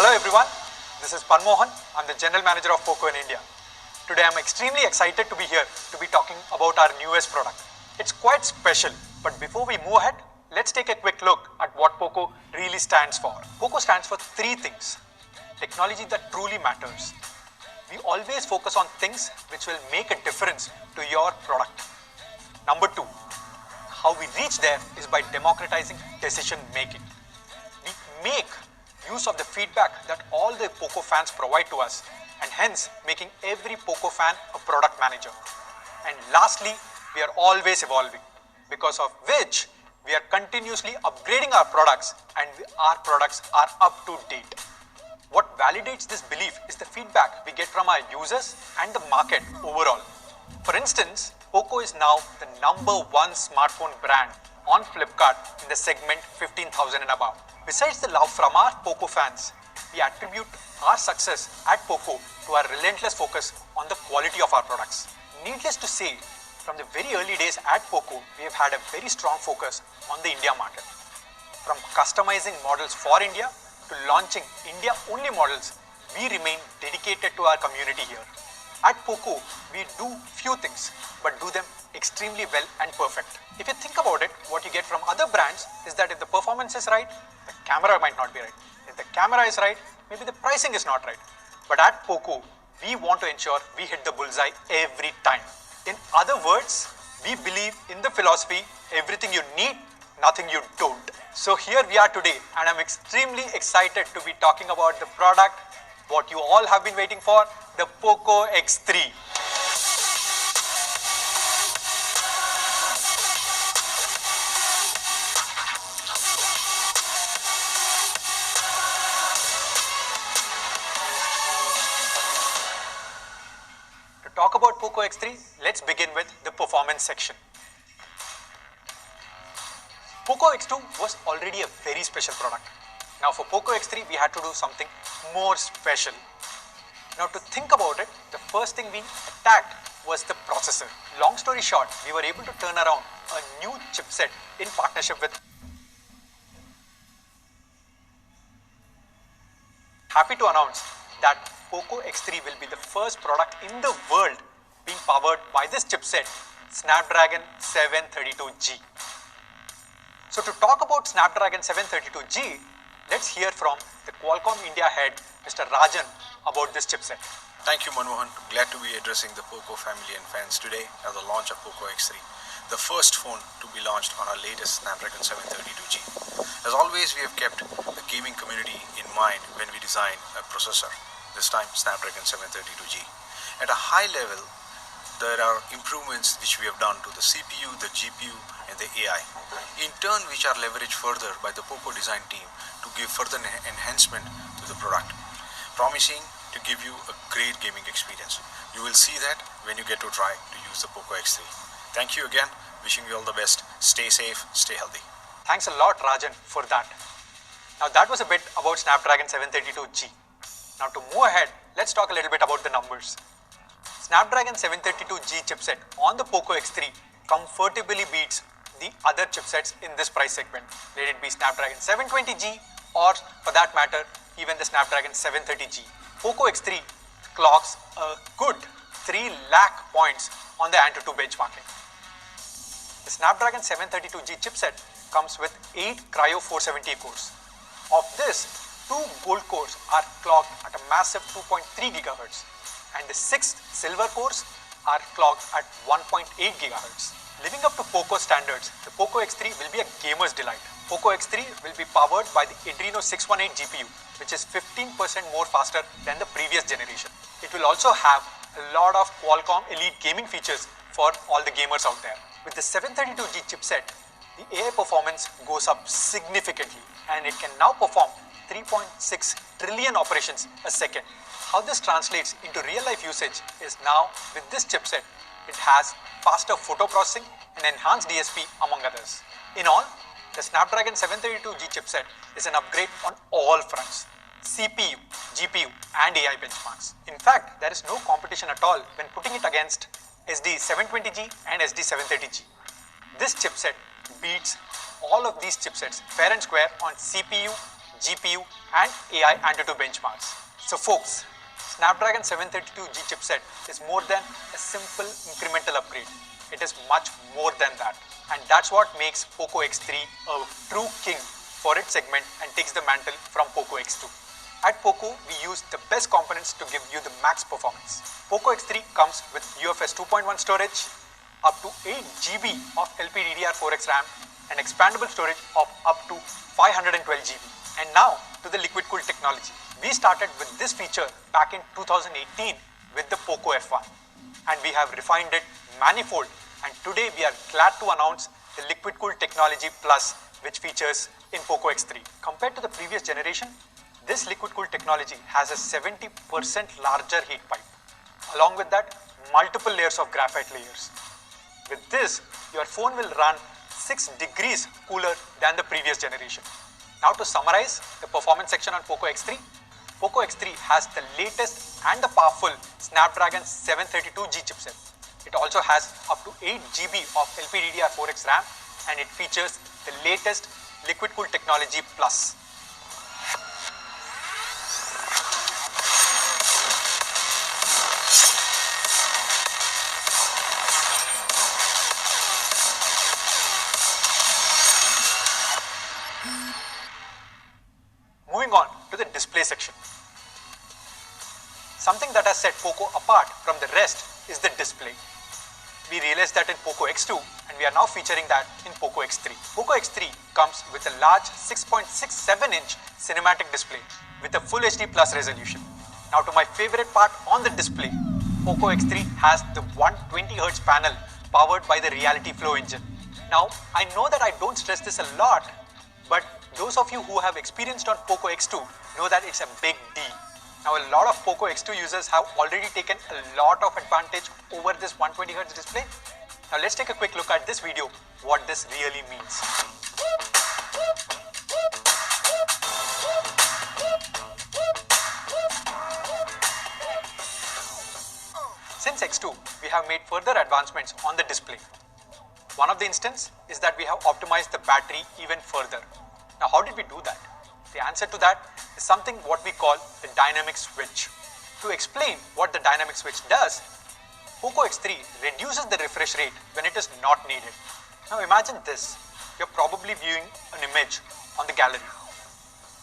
Hello everyone, this is Panmohan. I'm the General Manager of Pocco in India. Today I'm extremely excited to be here to be talking about our newest product. It's quite special, but before we move ahead, let's take a quick look at what Pocco really stands for. Pocco stands for three things. Technology that truly matters. We always focus on things which will make a difference to your product. Number two, how we reach there is by democratizing decision making. We make use of the feedback that all the Pocco fans provide to us, and hence making every Pocco fan a product manager. And lastly, we are always evolving, because of which we are continuously upgrading our products and our products are up to date. What validates this belief is the feedback we get from our users and the market overall. For instance, Pocco is now the #1 smartphone brand on Flipkart in the segment 15,000 and above. Besides the love from our Pocco fans, we attribute our success at Pocco to our relentless focus on the quality of our products. Needless to say, from the very early days at Pocco, we have had a very strong focus on the India market. From customizing models for India to launching India-only models, we remain dedicated to our community here. At Pocco, we do few things, but do them extremely well and perfect. If you think about it, what you get from other brands is that if the performance is right, the camera might not be right. If the camera is right, maybe the pricing is not right. But at Pocco, we want to ensure we hit the bullseye every time. In other words, we believe in the philosophy, everything you need, nothing you don't. So here we are today, and I'm extremely excited to be talking about the product, what you all have been waiting for, the Pocco X3. To talk about Pocco X3, let's begin with the performance section. Pocco X2 was already a very special product. Now for Pocco X3, we had to do something more special. Now to think about it, the first thing we attacked was the processor. Long story short, we were able to turn around a new chipset in partnership with. Happy to announce that Pocco X3 will be the first product in the world being powered by this chipset, Snapdragon 732G. So to talk about Snapdragon 732G, let's hear from the Qualcomm India head, Mr. Rajan, about this chipset. Thank you, Manmohan. Glad to be addressing the Pocco family and fans today at the launch of Pocco X3, the first phone to be launched on our latest Snapdragon 732G. As always, we have kept the gaming community in mind when we design a processor, this time Snapdragon 732G. At a high level, there are improvements which we have done to the CPU, the GPU and the AI, in turn which are leveraged further by the Pocco design team to give further enhancement to the product, promising to give you a great gaming experience. You will see that when you get to try to use the Pocco X3. Thank you again, wishing you all the best. Stay safe, stay healthy. Thanks a lot, Rajan, for that. Now that was a bit about Snapdragon 732G. Now to move ahead, let's talk a little bit about the numbers. Snapdragon 732G chipset on the Pocco X3 comfortably beats the other chipsets in this price segment. Let it be Snapdragon 720G or for that matter, even the Snapdragon 730G. Pocco X3 clocks a good 3 lakh points on the Antutu benchmarking. The Snapdragon 732G chipset comes with 8 Cryo 470 cores. Of this, 2 gold cores are clocked at a massive 2.3 GHz and the 6 silver cores are clocked at 1.8 GHz. Living up to Pocco standards, the Pocco X3 will be a gamer's delight. Pocco X3 will be powered by the Adreno 618 GPU, which is 15% more faster than the previous generation. It will also have a lot of Qualcomm Elite gaming features for all the gamers out there. With the 732G chipset, the AI performance goes up significantly and it can now perform 3.6 trillion operations a second. How this translates into real-life usage is now, with this chipset, it has faster photo processing and enhanced DSP among others. In all, the Snapdragon 732G chipset is an upgrade on all fronts: CPU, GPU and AI benchmarks. In fact, there is no competition at all when putting it against SD720G and SD730G. This chipset beats all of these chipsets fair and square on CPU, GPU and AI Antutu benchmarks. So folks, Snapdragon 732G chipset is more than a simple incremental upgrade. It is much more than that. And that's what makes Pocco X3 a true king for its segment and takes the mantle from Pocco X2. At Pocco, we use the best components to give you the max performance. Pocco X3 comes with UFS 2.1 storage, up to 8 GB of LPDDR4X RAM, and expandable storage of up to 512 GB. And now to the liquid cooled technology. We started with this feature back in 2018 with the Pocco F1, and we have refined it manifold. And today we are glad to announce the liquid cooled technology plus, which features in Pocco X3. Compared to the previous generation, this liquid cooled technology has a 70% larger heat pipe. Along with that, multiple layers of graphite layers. With this, your phone will run 6 degrees cooler than the previous generation. Now to summarize the performance section on Pocco X3, Pocco X3 has the latest and the powerful Snapdragon 732G chipset. It also has up to 8 GB of LPDDR4X RAM, and it features the latest liquid cooled technology plus. Moving on to the display section. Something that has set Pocco apart from the rest is the display. We realized that in Pocco X2, and we are now featuring that in Pocco X3. Pocco X3 comes with a large 6.67-inch cinematic display with a Full HD Plus resolution. Now to my favorite part on the display, Pocco X3 has the 120Hz panel powered by the Reality Flow engine. Now, I know that I don't stress this a lot, but those of you who have experienced on Pocco X2 know that it's a big deal. Now, a lot of Pocco X2 users have already taken a lot of advantage over this 120Hz display. Now, let's take a quick look at this video, what this really means. Since X2, we have made further advancements on the display. One of the instances is that we have optimized the battery even further. Now, how did we do that? The answer to that is something what we call the dynamic switch. To explain what the dynamic switch does, Pocco X3 reduces the refresh rate when it is not needed. Now imagine this, you're probably viewing an image on the gallery.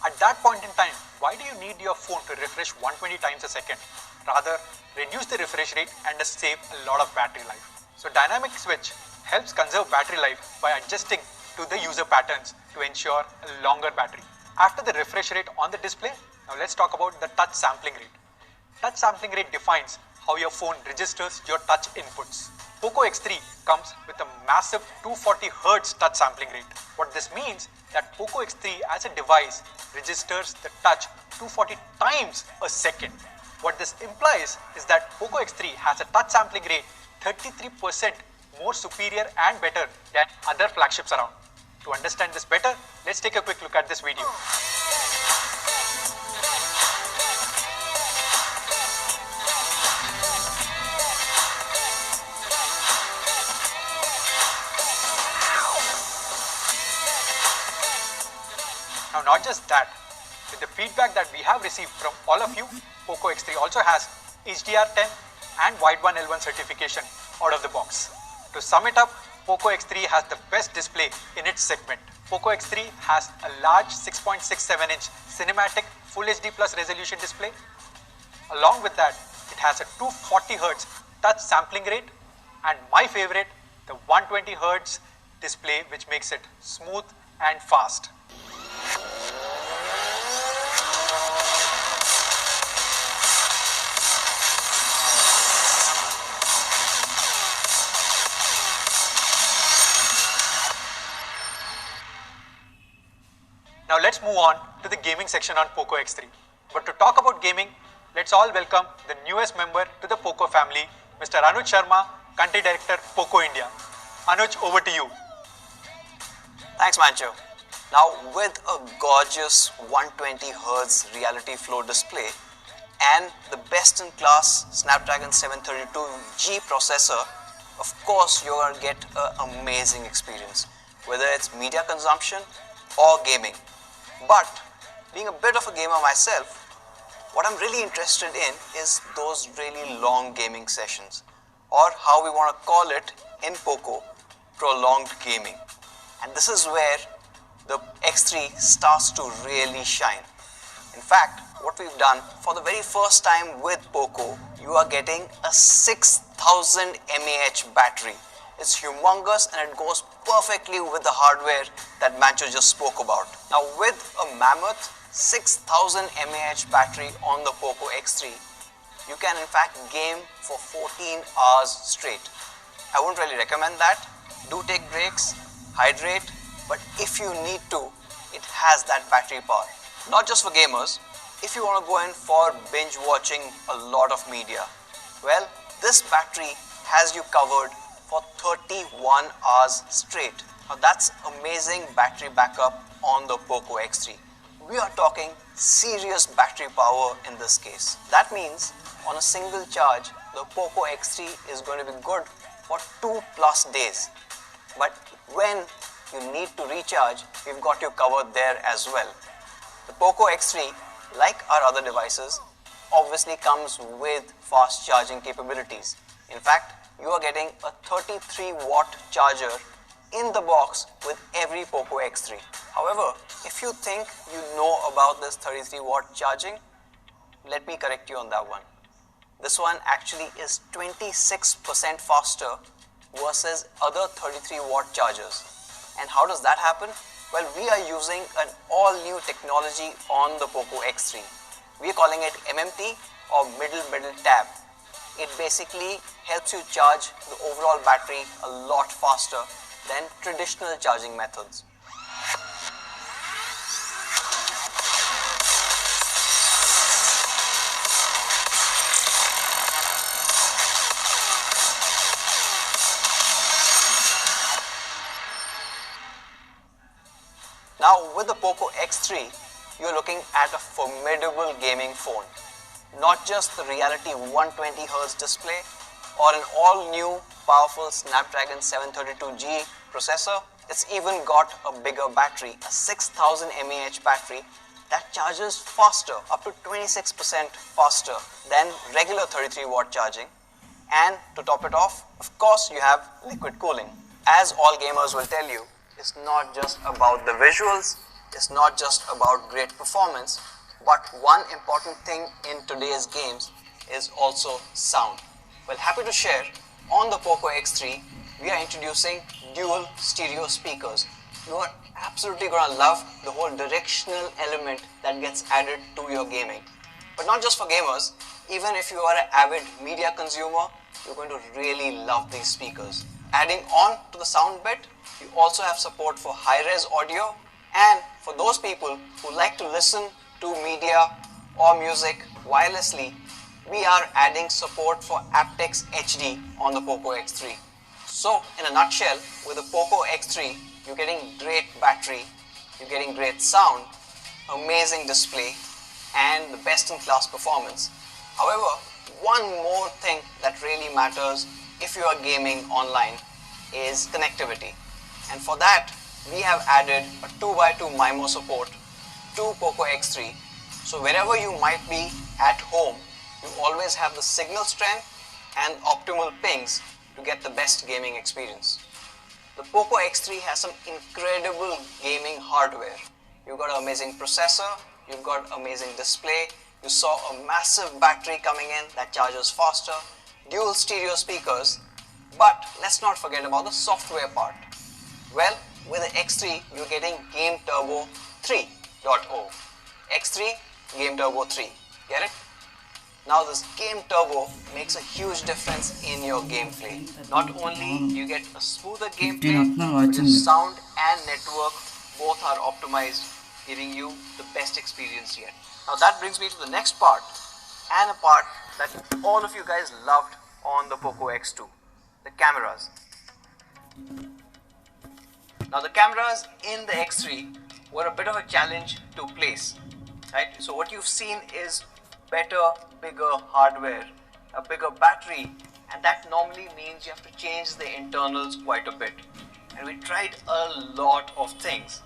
At that point in time, why do you need your phone to refresh 120 times a second? Rather, reduce the refresh rate and save a lot of battery life. So dynamic switch helps conserve battery life by adjusting to the user patterns to ensure a longer battery. After the refresh rate on the display, now let's talk about the touch sampling rate. Touch sampling rate defines how your phone registers your touch inputs. Pocco X3 comes with a massive 240 Hz touch sampling rate. What this means that Pocco X3 as a device registers the touch 240 times a second. What this implies is that Pocco X3 has a touch sampling rate 33% more superior and better than other flagships around. To understand this better, let's take a quick look at this video. Now, not just that, with the feedback that we have received from all of you, Pocco X3 also has HDR10 and Wideband-L1 certification out of the box. To sum it up, Pocco X3 has the best display in its segment. Pocco X3 has a large 6.67-inch cinematic Full HD Plus resolution display. Along with that, it has a 240 Hz touch sampling rate, and my favorite, the 120 Hz display, which makes it smooth and fast. Now let's move on to the gaming section on Pocco X3. But to talk about gaming, let's all welcome the newest member to the Pocco family, Mr. Anuj Sharma, Country Director, Pocco India. Anuj, over to you. Thanks, Mancho. Now, with a gorgeous 120Hz Reality Flow display and the best-in-class Snapdragon 732G processor, of course, you're going to get an amazing experience, whether it's media consumption or gaming. But being a bit of a gamer myself, what I'm really interested in is those really long gaming sessions, or how we want to call it in Pocco, prolonged gaming. And this is where the X3 starts to really shine. In fact, what we've done for the very first time with Pocco, you are getting a 6000 mAh battery. It's humongous and it goes perfectly with the hardware that Mancho just spoke about. Now with a mammoth 6000 mAh battery on the Pocco X3, you can in fact game for 14 hours straight. I wouldn't really recommend that. Do take breaks, hydrate, but if you need to, it has that battery power. Not just for gamers, if you want to go in for binge watching a lot of media, well, this battery has you covered for 31 hours straight. Now that's amazing battery backup on the Pocco X3. We are talking serious battery power in this case. That means on a single charge, the Pocco X3 is going to be good for 2+ days. But when you need to recharge, we've got you covered there as well. The Pocco X3, like our other devices, obviously comes with fast charging capabilities. In fact, you are getting a 33-watt charger in the box with every Pocco X3. However, if you think you know about this 33-watt charging, let me correct you on that one. This one actually is 26% faster versus other 33-watt chargers. And how does that happen? Well, we are using an all-new technology on the Pocco X3. We are calling it MMT, or middle tab. It basically helps you charge the overall battery a lot faster than traditional charging methods. Now with the Pocco X3, you're looking at a formidable gaming phone. Not just the Reality 120Hz display or an all-new powerful Snapdragon 732G processor, it's even got a bigger battery, a 6000 mAh battery that charges faster, up to 26% faster than regular 33-watt charging. And to top it off, of course, you have liquid cooling. As all gamers will tell you, it's not just about the visuals, it's not just about great performance, but one important thing in today's games is also sound. Well, happy to share, on the Pocco X3, we are introducing dual stereo speakers. You are absolutely going to love the whole directional element that gets added to your gaming. But not just for gamers, even if you are an avid media consumer, you're going to really love these speakers. Adding on to the sound bit, you also have support for high-res audio, and for those people who like to listen to media or music wirelessly, we are adding support for aptX HD on the Pocco X3. So in a nutshell, with the Pocco X3, you're getting great battery, you're getting great sound, amazing display, and the best-in-class performance. However, one more thing that really matters if you are gaming online is connectivity. And for that, we have added a 2x2 MIMO support to Pocco X3. So wherever you might be at home, you always have the signal strength and optimal pings to get the best gaming experience. The Pocco X3 has some incredible gaming hardware. You've got an amazing processor, you've got amazing display, you saw a massive battery coming in that charges faster, dual stereo speakers, but let's not forget about the software part. Well, with the X3, you're getting Game Turbo 3.0. X3, Game Turbo 3. Get it? Now this Game Turbo makes a huge difference in your gameplay. Not only do you get a smoother gameplay, but your sound and network both are optimized, giving you the best experience yet. Now that brings me to the next part, and a part that all of you guys loved on the Pocco X2, the cameras. Now the cameras in the X3 were a bit of a challenge to place, right? So what you've seen is better, bigger hardware, a bigger battery, and that normally means you have to change the internals quite a bit. And we tried a lot of things,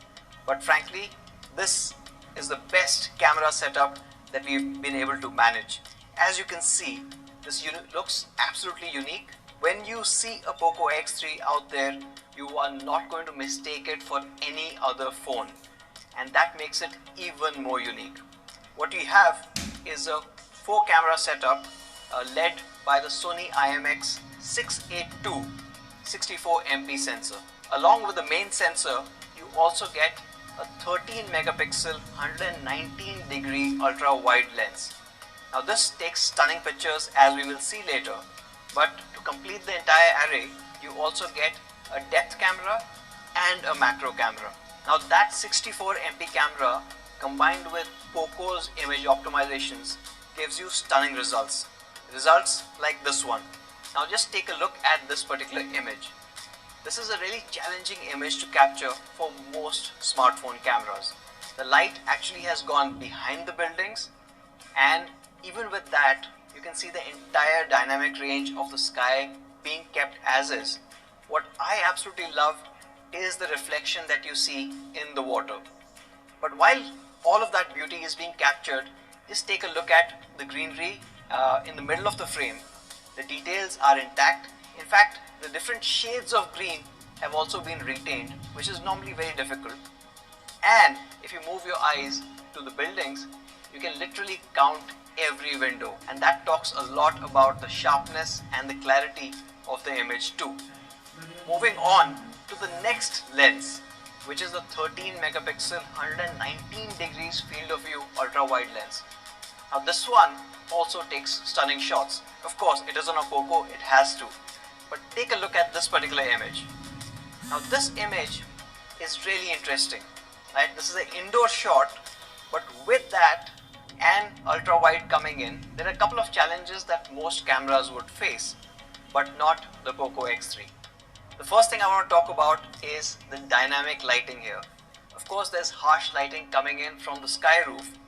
but frankly, this is the best camera setup that we've been able to manage. As you can see, this looks absolutely unique. When you see a Pocco X3 out there, you are not going to mistake it for any other phone, and that makes it even more unique. What we have is a 4-camera setup led by the Sony IMX682 64MP sensor. Along with the main sensor, you also get a 13 megapixel 119 degree ultra wide lens. Now this takes stunning pictures, as we will see later, but to complete the entire array, you also get a depth camera and a macro camera. Now that 64MP camera combined with Pocco's image optimizations gives you stunning results. Results like this one. Now just take a look at this particular image. This is a really challenging image to capture for most smartphone cameras. The light actually has gone behind the buildings, and even with that, you can see the entire dynamic range of the sky being kept as is. What I absolutely love is the reflection that you see in the water. But while all of that beauty is being captured, just take a look at the greenery in the middle of the frame. The details are intact. In fact, the different shades of green have also been retained, which is normally very difficult. And if you move your eyes to the buildings, you can literally count every window, and that talks a lot about the sharpness and the clarity of the image too. Moving on to the next lens, which is the 13 megapixel 119 degrees field of view ultra wide lens. Now this one also takes stunning shots. Of course, it is on a Pocco, it has to. But take a look at this particular image. Now this image is really interesting, right? This is an indoor shot, but with that and ultra wide coming in, there are a couple of challenges that most cameras would face, but not the Pocco X3. The first thing I want to talk about is the dynamic lighting here. Of course, there's harsh lighting coming in from the sky roof,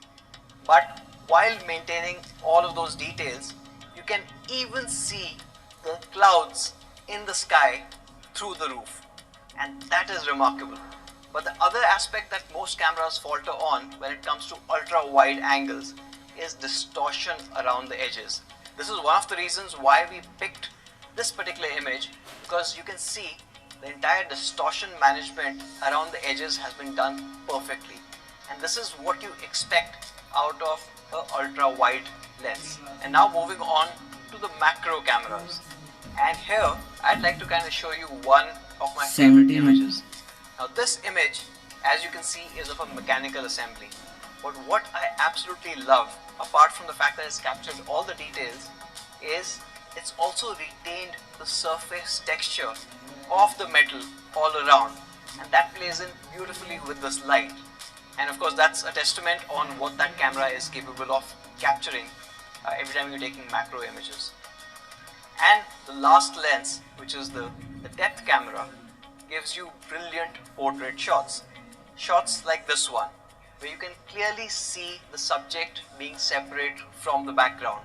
but while maintaining all of those details, you can even see the clouds in the sky through the roof, and that is remarkable. But the other aspect that most cameras falter on when it comes to ultra wide angles is distortion around the edges. This is one of the reasons why we picked this particular image, because you can see the entire distortion management around the edges has been done perfectly, and this is what you expect out of an ultra wide lens. And now moving on to the macro cameras, and here I'd like to kind of show you one of my favorite images. Now this image, as you can see, is of a mechanical assembly, but what I absolutely love, apart from the fact that it's captured all the details, is it's also retained the surface texture of the metal all around, and that plays in beautifully with this light. And of course, that's a testament on what that camera is capable of capturing every time you're taking macro images. And the last lens, which is the depth camera, gives you brilliant portrait shots. Shots like this one, where you can clearly see the subject being separate from the background.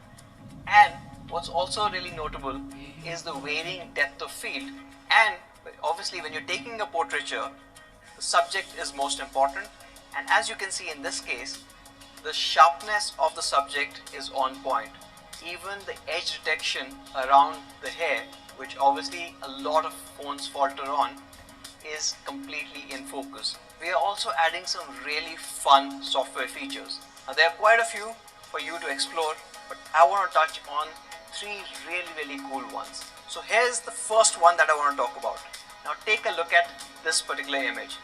And what's also really notable is the varying depth of field. And obviously, when you're taking a portraiture, the subject is most important. And as you can see in this case, the sharpness of the subject is on point. Even the edge detection around the hair, which obviously a lot of phones falter on, is completely in focus. We are also adding some really fun software features. Now there are quite a few for you to explore, but I want to touch on 3 really cool ones. So here's the first one that I want to talk about. Now take a look at this particular image.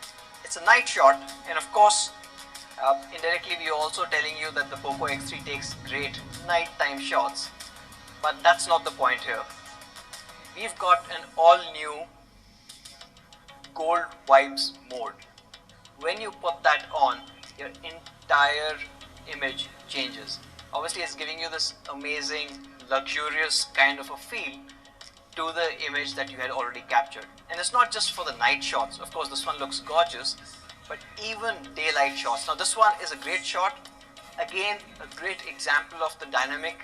It's a night shot, and of course, indirectly we are also telling you that the Pocco X3 takes great nighttime shots, but that's not the point here. We've got an all-new gold vibes mode. When you put that on, your entire image changes. Obviously, it's giving you this amazing, luxurious kind of a feel to the image that you had already captured. And it's not just for the night shots. Of course, this one looks gorgeous, but even daylight shots. Now this one is a great shot. Again, a great example of the dynamic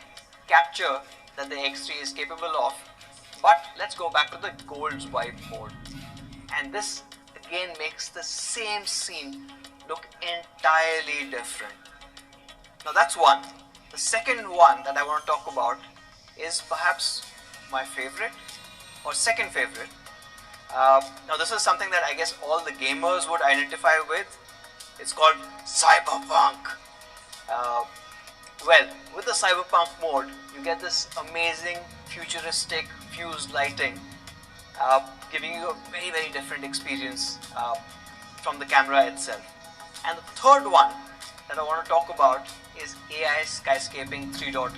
capture that the X3 is capable of. But let's go back to the gold vibe mode. And this again makes the same scene look entirely different. Now that's one. The second one that I want to talk about is perhaps my favorite or second favorite. Now this is something that I guess all the gamers would identify with. It's called Cyberpunk. Well, with the Cyberpunk mode, you get this amazing futuristic fused lighting, giving you a very, very different experience from the camera itself. And the third one that I want to talk about is AI Skyscaping 3.0.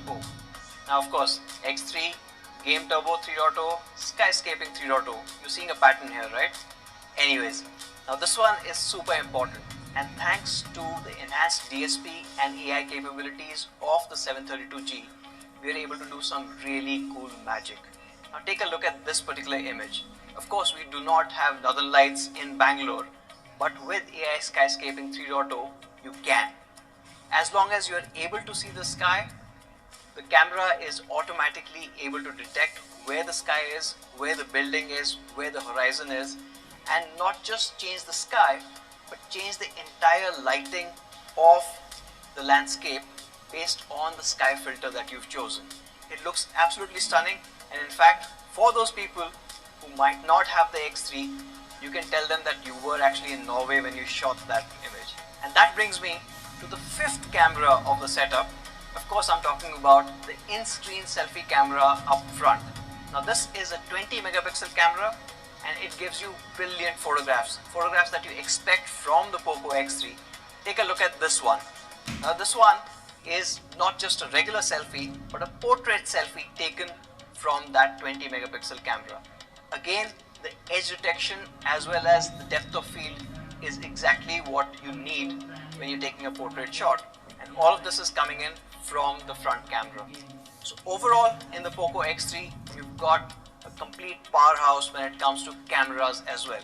Now of course, X3, Game Turbo 3.0, Skyscaping 3.0. You're seeing a pattern here, right? Anyways, now this one is super important, and thanks to the enhanced DSP and AI capabilities of the 732G, we are able to do some really cool magic. Now take a look at this particular image. Of course, we do not have northern lights in Bangalore, but with AI Skyscaping 3.0, you can. As long as you are able to see the sky, the camera is automatically able to detect where the sky is, where the building is, where the horizon is, and not just change the sky, but change the entire lighting of the landscape based on the sky filter that you've chosen. It looks absolutely stunning, and in fact, for those people who might not have the X3, you can tell them that you were actually in Norway when you shot that image. And that brings me to the fifth camera of the setup. Of course, I'm talking about the in-screen selfie camera up front. Now this is a 20 megapixel camera, and it gives you brilliant photographs that you expect from the Pocco X3. Take a look at this one. Now this one is not just a regular selfie, but a portrait selfie taken from that 20 megapixel camera. Again, the edge detection as well as the depth of field is exactly what you need when you're taking a portrait shot, and all of this is coming in from the front camera. So overall, in the Pocco X3, you've got a complete powerhouse when it comes to cameras as well.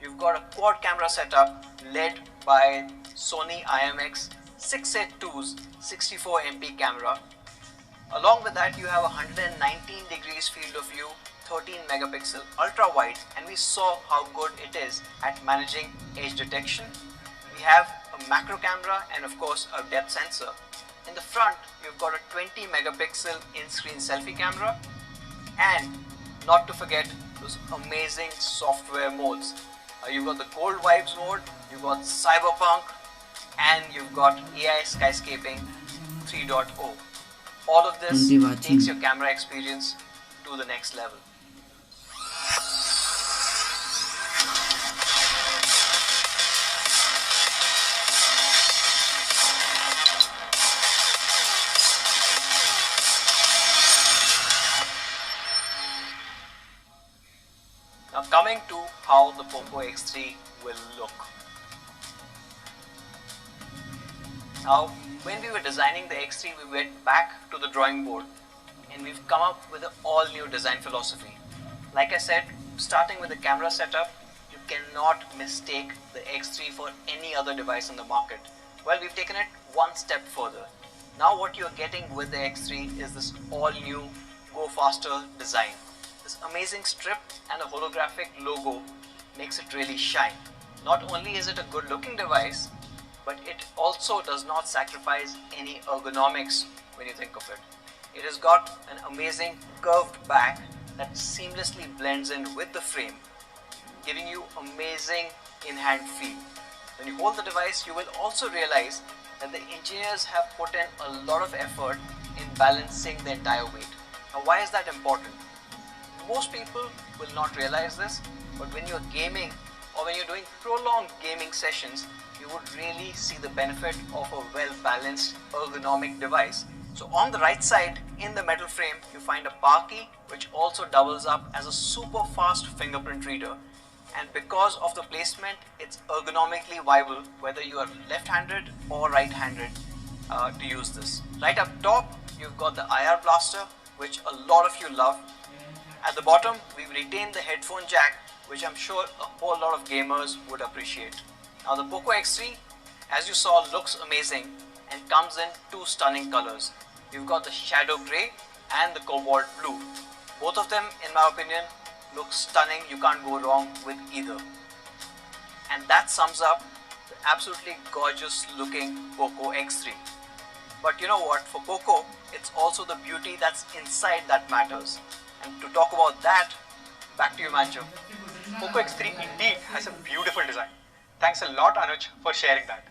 You've got a quad camera setup led by Sony IMX 682's 64 MP camera. Along with that, you have a 119 degrees field of view, 13 megapixel ultra wide, and we saw how good it is at managing edge detection. We have a macro camera and of course a depth sensor. In the front, you've got a 20 megapixel in-screen selfie camera, and not to forget those amazing software modes. You've got the Cold Vibes mode, you've got Cyberpunk, and you've got AI Skyscaping 3.0. All of this takes your camera experience to the next level. Now coming to how the Pocco X3 will look. Now when we were designing the X3, we went back to the drawing board and we've come up with an all new design philosophy. Like I said, starting with the camera setup, you cannot mistake the X3 for any other device on the market. Well, we've taken it one step further. Now what you're getting with the X3 is this all new Go Faster design. This amazing strip and a holographic logo makes it really shine. Not only is it a good looking device, but it also does not sacrifice any ergonomics when you think of it. It has got an amazing curved back that seamlessly blends in with the frame, giving you amazing in-hand feel. When you hold the device, you will also realize that the engineers have put in a lot of effort in balancing the entire weight. Now why is that important? Most people will not realize this, but when you're gaming or when you're doing prolonged gaming sessions, you would really see the benefit of a well-balanced ergonomic device. So on the right side in the metal frame, you find a power key which also doubles up as a super fast fingerprint reader. And because of the placement, it's ergonomically viable whether you are left-handed or right-handed to use this. Right up top, you've got the IR blaster, which a lot of you love. At the bottom, we've retained the headphone jack, which I'm sure a whole lot of gamers would appreciate. Now the Pocco X3, as you saw, looks amazing and comes in two stunning colors. You've got the shadow grey and the cobalt blue. Both of them, in my opinion, look stunning. You can't go wrong with either. And that sums up the absolutely gorgeous looking Pocco X3. But you know what, for Pocco, it's also the beauty that's inside that matters. And to talk about that, back to you, Manju. Pocco X3 indeed has a beautiful design. Thanks a lot, Anuj, for sharing that.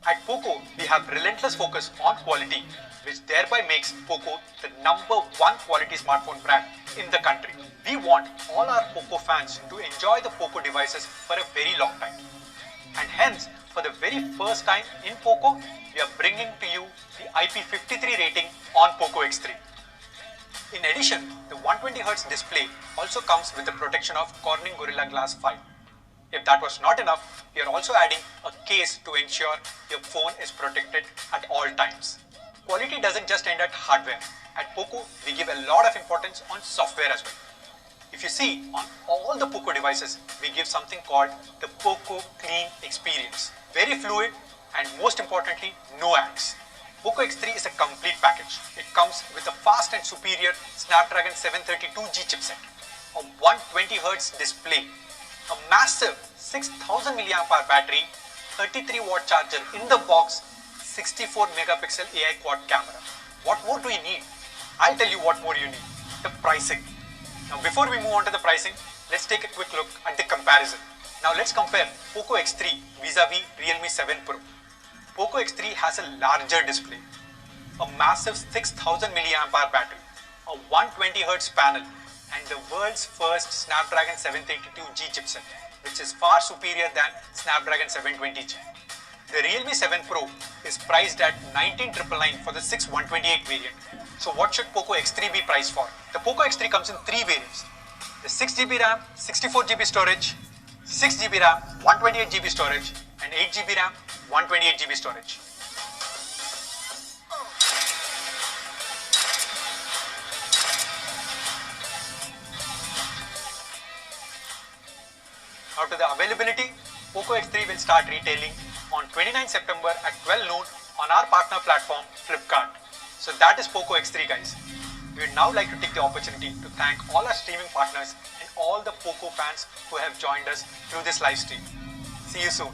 At Pocco, we have relentless focus on quality, which thereby makes Pocco the #1 quality smartphone brand in the country. We want all our Pocco fans to enjoy the Pocco devices for a very long time. And hence, for the very first time in Pocco, we are bringing to you the IP53 rating on Pocco X3. In addition, the 120Hz display also comes with the protection of Corning Gorilla Glass 5. If that was not enough, we are also adding a case to ensure your phone is protected at all times. Quality doesn't just end at hardware. At Pocco, we give a lot of importance on software as well. If you see, on all the Pocco devices, we give something called the Pocco Clean Experience. Very fluid and most importantly, no ads. Pocco X3 is a complete package. It comes with a fast and superior Snapdragon 732G chipset, a 120Hz display, a massive 6000 mAh battery, 33-watt charger in the box, 64 megapixel AI quad camera. What more do you need? I'll tell you what more you need. The pricing. Now before we move on to the pricing, let's take a quick look at the comparison. Now let's compare Pocco X3 vis-a-vis Realme 7 Pro. Pocco X3 has a larger display, a massive 6000 mAh battery, a 120Hz panel, and the world's first Snapdragon 732G chipset, which is far superior than Snapdragon 720G. The Realme 7 Pro is priced at 19,999 for the 6128 variant. So what should Pocco X3 be priced for? The Pocco X3 comes in 3 variants. The 6GB RAM, 64GB storage, 6GB RAM, 128GB storage, and 8GB RAM, 128GB storage. Now to the availability, Pocco X3 will start retailing on 29 September at 12 noon on our partner platform Flipkart. So that is Pocco X3 guys. We would now like to take the opportunity to thank all our streaming partners and all the Pocco fans who have joined us through this live stream. See you soon.